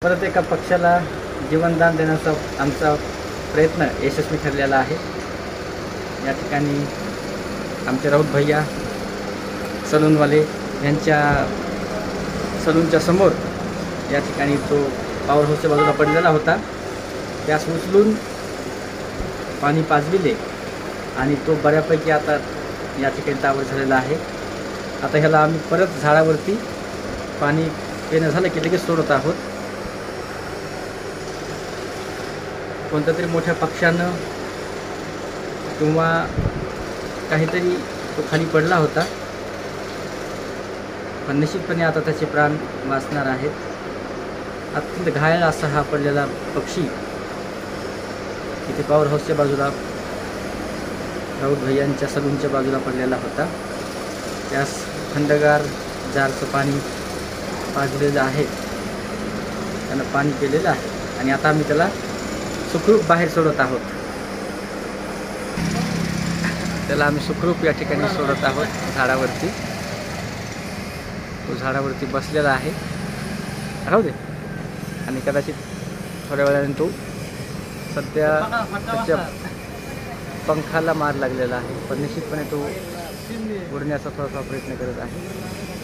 परत एका पक्षाला जीवनदान देण्याचा आमचा प्रयत्न यशस्वी ठरलेला आहे। या ठिकाणी आमचे राऊत भैया सलूनवाले यांच्या सलूनच्या समोर या ठिकाणी तो पॉवर हाऊसच्या बाजूला पडलेला होता, त्यास उचलून पाणी पाजविले आणि तो बऱ्यापैकी आता या ठिकाणी तावर झालेला आहे। आता ह्याला आम्ही परत झाडावरती पाणी पिणं झालं की लगेच सोडत आहोत। कोणत्या तरी मोठ्या पक्षानं किंवा काहीतरी तो खाली पडला होता, पण निश्चितपणे आता त्याचे प्राण वाचणार आहेत। अत्यंत घायल असा हा पडलेला पक्षी इथे पॉवर हाऊसच्या बाजूला राऊत भैयांच्या सलूनच्या बाजूला पडलेला होता। त्यास थंडगार जारचं पाणी पाजलेलं आहे, त्यानं पाणी पिलेलं आहे आणि आता आम्ही त्याला सुखरूप बाहेर सोडत आहोत। त्याला आम्ही सुखरूप या ठिकाणी सोडत आहोत झाडावरती। तो झाडावरती बसलेला आहे, राहू दे। आणि कदाचित थोड्या वेळाने तो सध्या त्याच्या पंखाला मार लागलेला आहे, पण निश्चितपणे तो उडण्याचा थोडासा प्रयत्न करत आहे।